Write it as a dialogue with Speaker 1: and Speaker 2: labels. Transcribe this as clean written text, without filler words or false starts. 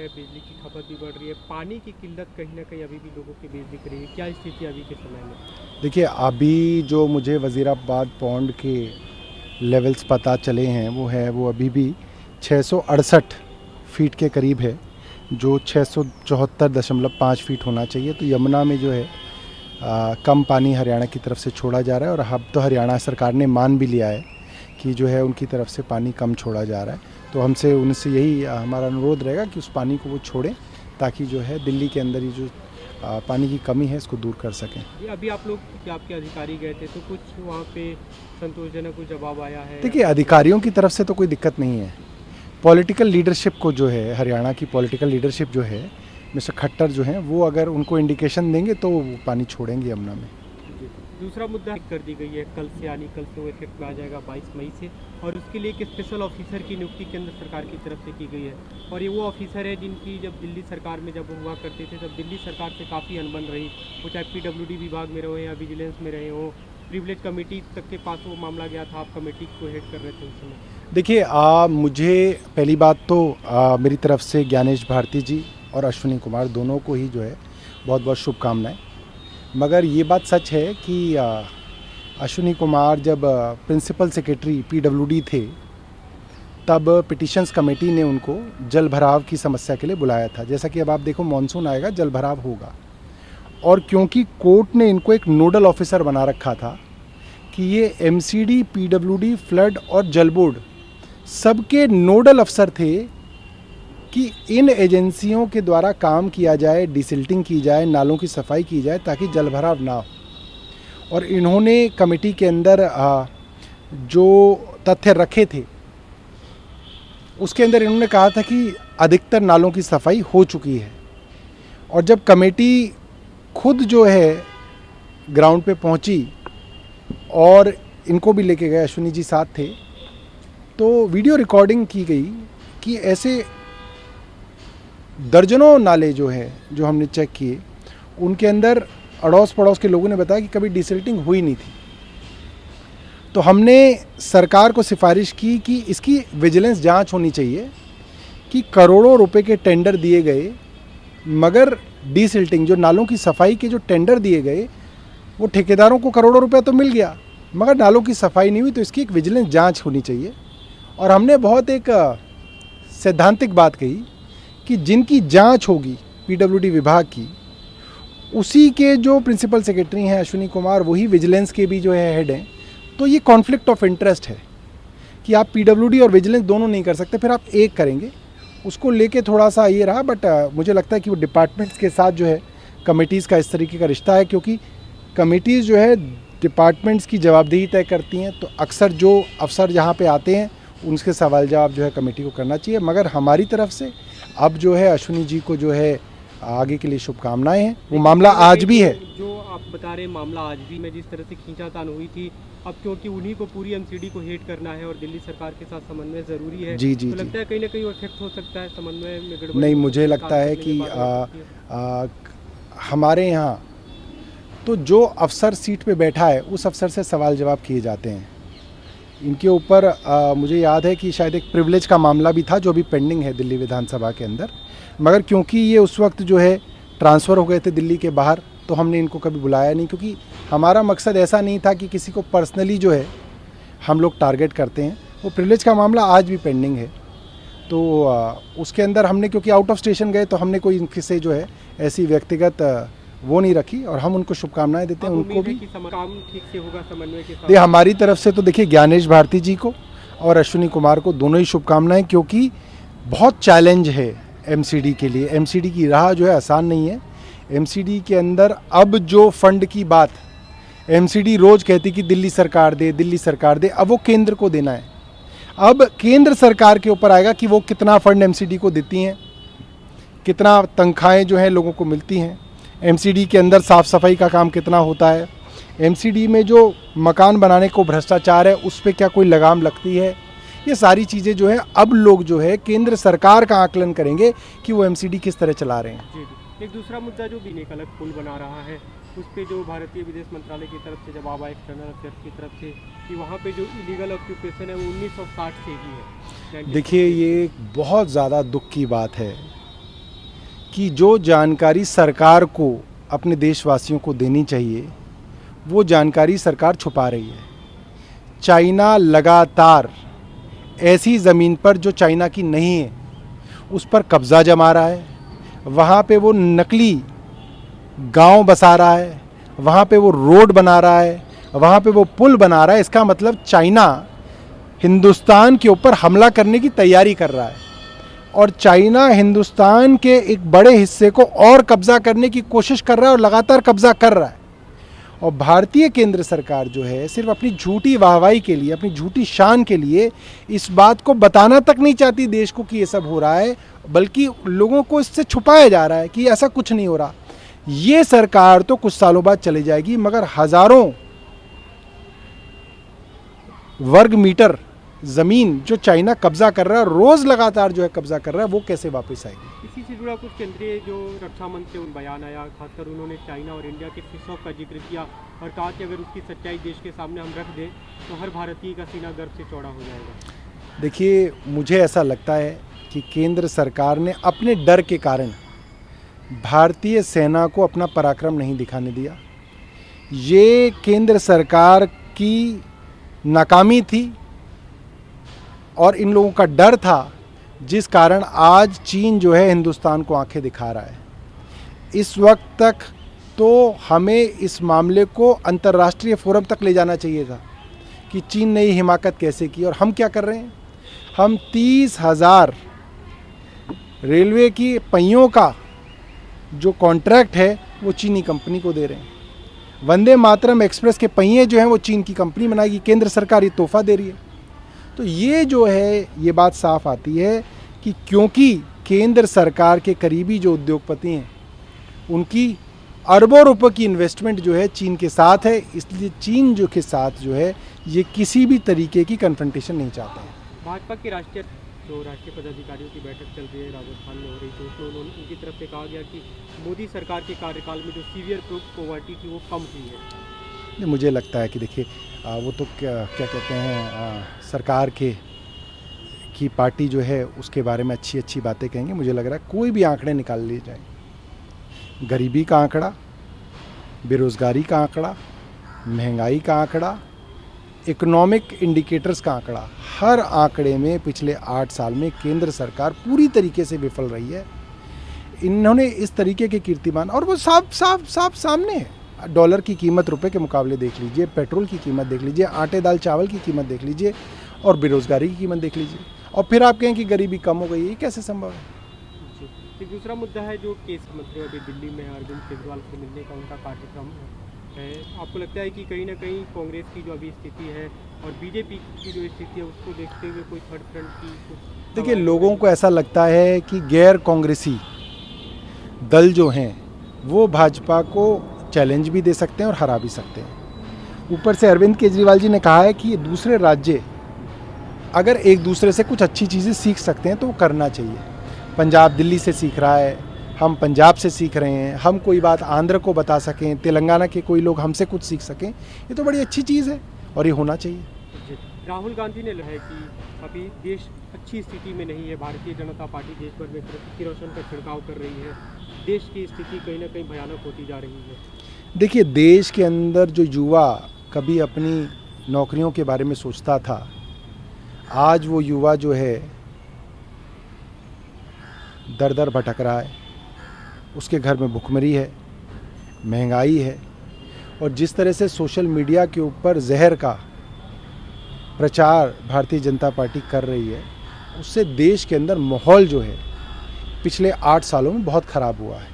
Speaker 1: है, बिजली की खपत भी बढ़ रही है, पानी की किल्लत कहीं ना कहीं अभी भी लोगों के बीच दिख रही है। क्या स्थिति अभी के समय में?
Speaker 2: देखिए, अभी जो मुझे वज़ीराबाद पौंड के लेवल्स पता चले हैं वो अभी भी 668 फीट के करीब है, जो 674.5 फीट होना चाहिए। तो यमुना में जो है कम पानी हरियाणा की तरफ से छोड़ा जा रहा है, और अब तो हरियाणा सरकार ने मान भी लिया है कि जो है उनकी तरफ से पानी कम छोड़ा जा रहा है। तो हमसे उनसे यही हमारा अनुरोध रहेगा कि उस पानी को वो छोड़ें, ताकि जो है दिल्ली के अंदर ही जो पानी की कमी है इसको दूर कर सकें।
Speaker 1: ये अभी आप लोग क्या आपके अधिकारी गए थे तो कुछ वहाँ पे संतोषजनक कुछ जवाब आया है?
Speaker 2: देखिए, अधिकारियों की तरफ से तो कोई दिक्कत नहीं है। पॉलिटिकल लीडरशिप को जो है, हरियाणा की पॉलिटिकल लीडरशिप जो है, मिस्टर खट्टर जो हैं, वो अगर उनको इंडिकेशन देंगे तो वो पानी छोड़ेंगे यमुना में।
Speaker 1: जी। दूसरा मुद्दा कर दी गई है कल से, यानी कल से वो इफेक्ट में आ जाएगा 22 मई से, और उसके लिए एक स्पेशल ऑफिसर की नियुक्ति केंद्र सरकार की तरफ से की गई है। और ये वो ऑफिसर है जिनकी जब दिल्ली सरकार में जब हुआ करते थे तब दिल्ली सरकार से काफ़ी अनबन रही, वो चाहे PWD विभाग में रहे या विजिलेंस में रहे हो, प्रिविलेज कमेटी तक के पास वो मामला गया था। आप कमेटी को हेड कर रहे थे उस समय।
Speaker 2: देखिए, मुझे पहली बात तो मेरी तरफ से ज्ञानेश भारती जी और अश्विनी कुमार दोनों को ही जो है बहुत बहुत शुभकामनाएं। मगर ये बात सच है कि अश्विनी कुमार जब प्रिंसिपल सेक्रेटरी PWD थे, तब पिटिशंस कमेटी ने उनको जल भराव की समस्या के लिए बुलाया था। जैसा कि अब आप देखो, मानसून आएगा, जल भराव होगा, और क्योंकि कोर्ट ने इनको एक नोडल ऑफिसर बना रखा था कि ये MCD, PWD, फ्लड और जल बोर्ड सबके नोडल अफसर थे कि इन एजेंसियों के द्वारा काम किया जाए, डिसिल्टिंग की जाए, नालों की सफाई की जाए, ताकि जल भराव ना हो। और इन्होंने कमेटी के अंदर जो तथ्य रखे थे उसके अंदर इन्होंने कहा था कि अधिकतर नालों की सफाई हो चुकी है। और जब कमेटी खुद जो है ग्राउंड पे पहुंची और इनको भी लेके गए, अश्विनी जी साथ थे, तो वीडियो रिकॉर्डिंग की गई कि ऐसे दर्जनों नाले जो है, जो हमने चेक किए, उनके अंदर अड़ोस पड़ोस के लोगों ने बताया कि कभी डिसिल्टिंग हुई नहीं थी। तो हमने सरकार को सिफारिश की कि इसकी विजिलेंस जांच होनी चाहिए कि करोड़ों रुपए के टेंडर दिए गए, मगर डिसिल्टिंग, जो नालों की सफाई के जो टेंडर दिए गए, वो ठेकेदारों को करोड़ों रुपए तो मिल गया, मगर नालों की सफाई नहीं हुई। तो इसकी एक विजिलेंस जांच होनी चाहिए। और हमने बहुत एक सैद्धांतिक बात कही कि जिनकी जांच होगी PWD विभाग की, उसी के जो प्रिंसिपल सेक्रेटरी हैं अश्विनी कुमार, वही विजिलेंस के भी जो है हेड हैं। तो ये कॉन्फ्लिक्ट ऑफ इंटरेस्ट है कि आप PWD और विजिलेंस दोनों नहीं कर सकते, फिर आप एक करेंगे। उसको लेके थोड़ा सा ये रहा, बट मुझे लगता है कि वो डिपार्टमेंट्स के साथ जो है कमेटीज़ का इस तरीके का रिश्ता है, क्योंकि कमेटीज़ जो है डिपार्टमेंट्स की जवाबदेही तय करती हैं। तो अक्सर जो अफसर जहाँ पे आते हैं उनके सवाल जवाब जो है कमेटी को करना चाहिए। मगर हमारी तरफ से अब जो है अश्विनी जी को जो है आगे के लिए शुभकामनाएं हैं। वो मामला आज भी है,
Speaker 1: जो आप बता रहे मामला आज भी, मैं जिस तरह से खींचातान हुई थी, अब क्योंकि उन्हीं को पूरी MCD को हेड करना है और दिल्ली सरकार के साथ समन्वय जरूरी है।
Speaker 2: जी जी
Speaker 1: तो
Speaker 2: जी।
Speaker 1: लगता है कहीं ना कहीं इफेक्ट हो सकता है समन्वय में गड़बड़ी।
Speaker 2: नहीं, मुझे लगता है कि हमारे यहाँ तो जो अफसर सीट पे बैठा है उस अफसर से सवाल जवाब किए जाते हैं। इनके ऊपर मुझे याद है कि शायद एक प्रिविलेज का मामला भी था जो अभी पेंडिंग है दिल्ली विधानसभा के अंदर, मगर क्योंकि ये उस वक्त जो है ट्रांसफ़र हो गए थे दिल्ली के बाहर, तो हमने इनको कभी बुलाया नहीं, क्योंकि हमारा मकसद ऐसा नहीं था कि किसी को पर्सनली जो है हम लोग टारगेट करते हैं। वो प्रिविलेज का मामला आज भी पेंडिंग है। तो उसके अंदर हमने, क्योंकि आउट ऑफ स्टेशन गए, तो हमने कोई इनसे से जो है ऐसी व्यक्तिगत वो नहीं रखी, और हम उनको शुभकामनाएं देते हैं। उनको भी
Speaker 1: काम ठीक से होगा समन्वय के साथ।
Speaker 2: देखिए, हमारी तरफ से तो देखिए ज्ञानेश भारती जी को और अश्विनी कुमार को दोनों ही शुभकामनाएं, क्योंकि बहुत चैलेंज है MCD के लिए। MCD की राह जो है आसान नहीं है। MCD के अंदर अब जो फंड की बात, MCD रोज कहती कि दिल्ली सरकार दे, दिल्ली सरकार दे, अब वो केंद्र को देना है। अब केंद्र सरकार के ऊपर आएगा कि वो कितना फंड MCD को देती हैं, कितना तनख्वाहें जो हैं लोगों को मिलती हैं, MCD के अंदर साफ़ सफाई का काम कितना होता है, MCD में जो मकान बनाने को भ्रष्टाचार है उस पर क्या कोई लगाम लगती है। ये सारी चीज़ें जो है अब लोग जो है केंद्र सरकार का आकलन करेंगे कि वो MCD किस तरह चला रहे हैं।
Speaker 1: जी जी। एक दूसरा मुद्दा जो भी एक अलग पुल बना रहा है, उस पर जो भारतीय विदेश मंत्रालय की तरफ से जवाब आया एक्सटर्नल अफेयर्स की तरफ से कि वहाँ पे जो इलीगल ऑक्यूपेशन है वो 1960 से ही है।
Speaker 2: देखिए, ये बहुत ज़्यादा दुख की बात है कि जो जानकारी सरकार को अपने देशवासियों को देनी चाहिए वो जानकारी सरकार छुपा रही है। चाइना लगातार ऐसी ज़मीन पर जो चाइना की नहीं है उस पर कब्ज़ा जमा रहा है, वहाँ पे वो नकली गांव बसा रहा है, वहाँ पे वो रोड बना रहा है, वहाँ पे वो पुल बना रहा है। इसका मतलब चाइना हिंदुस्तान के ऊपर हमला करने की तैयारी कर रहा है और चाइना हिंदुस्तान के एक बड़े हिस्से को और कब्ज़ा करने की कोशिश कर रहा है और लगातार कब्ज़ा कर रहा है। और भारतीय केंद्र सरकार जो है सिर्फ अपनी झूठी वाहवाही के लिए, अपनी झूठी शान के लिए इस बात को बताना तक नहीं चाहती देश को कि ये सब हो रहा है, बल्कि लोगों को इससे छुपाया जा रहा है कि ऐसा कुछ नहीं हो रहा। ये सरकार तो कुछ सालों बाद चली जाएगी, मगर हज़ारों वर्ग मीटर ज़मीन जो चाइना कब्ज़ा कर रहा है, रोज़ लगातार जो है कब्ज़ा कर रहा है, वो कैसे वापस आएगी।
Speaker 1: इसी से जुड़ा कुछ केंद्रीय जो रक्षा मंत्री से उन बयान आया, खासकर उन्होंने चाइना और इंडिया के फेस ऑफ का जिक्र किया और कहा कि अगर उसकी सच्चाई देश के सामने हम रख दें तो हर भारतीय का सीना गर्व से चौड़ा हो जाएगा।
Speaker 2: देखिए, मुझे ऐसा लगता है कि केंद्र सरकार ने अपने डर के कारण भारतीय सेना को अपना पराक्रम नहीं दिखाने दिया। ये केंद्र सरकार की नाकामी थी और इन लोगों का डर था, जिस कारण आज चीन जो है हिंदुस्तान को आंखें दिखा रहा है। इस वक्त तक तो हमें इस मामले को अंतर्राष्ट्रीय फोरम तक ले जाना चाहिए था कि चीन ने हिमाकत कैसे की। और हम क्या कर रहे हैं, हम 30,000 रेलवे की पहियों का जो कॉन्ट्रैक्ट है वो चीनी कंपनी को दे रहे हैं। वंदे मातरम एक्सप्रेस के पहिए जो हैं वो चीन की कंपनी बनाएगी, केंद्र सरकार ये तोहफा दे रही है। तो ये जो है ये बात साफ आती है कि क्योंकि केंद्र सरकार के करीबी जो उद्योगपति हैं उनकी अरबों रुपए की इन्वेस्टमेंट जो है चीन के साथ है, इसलिए चीन जो के साथ जो है ये किसी भी तरीके की कन्फ्रंटेशन नहीं चाहते हैं।
Speaker 1: भाजपा के राष्ट्रीय पदाधिकारियों की बैठक चल रही है, राजस्थान में हो रही, तो उसमें उनकी तरफ से कहा गया कि मोदी सरकार के कार्यकाल में जो सीवियर पॉवर्टी थी वो कम हुई है।
Speaker 2: मुझे लगता है कि देखिए वो तो क्या कहते हैं सरकार की पार्टी जो है उसके बारे में अच्छी अच्छी बातें कहेंगे। मुझे लग रहा है कोई भी आंकड़े निकाल लिए जाए, गरीबी का आंकड़ा, बेरोज़गारी का आंकड़ा, महंगाई का आंकड़ा, इकोनॉमिक इंडिकेटर्स का आंकड़ा, हर आंकड़े में पिछले 8 साल में केंद्र सरकार पूरी तरीके से विफल रही है। इन्होंने इस तरीके के कीर्तिमान, और वो साफ सामने है। डॉलर की कीमत रुपए के मुकाबले देख लीजिए, पेट्रोल की कीमत देख लीजिए, आटे दाल चावल की कीमत देख लीजिए और बेरोज़गारी की कीमत देख लीजिए, और फिर आप कहें कि गरीबी कम हो गई, ये कैसे संभव है।
Speaker 1: एक दूसरा मुद्दा है जो केंद्रीय मंत्री अभी दिल्ली में अरविंद केजरीवाल से मिलने का उनका कार्यक्रम है। आपको लगता है कि कहीं ना कहीं कांग्रेस की जो अभी स्थिति है और बीजेपी की जो स्थिति है उसको देखते हुए कोई थर्ड फ्रंट की
Speaker 2: देखिए, लोगों को ऐसा लगता है कि गैर कांग्रेसी दल जो हैं वो भाजपा को चैलेंज भी दे सकते हैं और हरा भी सकते हैं। ऊपर से अरविंद केजरीवाल जी ने कहा है कि दूसरे राज्य अगर एक दूसरे से कुछ अच्छी चीज़ें सीख सकते हैं तो वो करना चाहिए। पंजाब दिल्ली से सीख रहा है, हम पंजाब से सीख रहे हैं, हम कोई बात आंध्र को बता सकें, तेलंगाना के कोई लोग हमसे कुछ सीख सकें, ये तो बड़ी अच्छी चीज़ है और ये होना चाहिए।
Speaker 1: राहुल गांधी ने कहा है कि अभी देश अच्छी स्थिति में नहीं है, भारतीय जनता पार्टी देश भर में किरोसिन का छिड़काव कर रही है, देश की स्थिति कहीं ना कहीं भयानक होती जा रही है।
Speaker 2: देखिए, देश के अंदर जो युवा कभी अपनी नौकरियों के बारे में सोचता था, आज वो युवा जो है दर दर भटक रहा है। उसके घर में भुखमरी है, महंगाई है, और जिस तरह से सोशल मीडिया के ऊपर जहर का प्रचार भारतीय जनता पार्टी कर रही है, उससे देश के अंदर माहौल जो है पिछले 8 सालों में बहुत ख़राब हुआ है।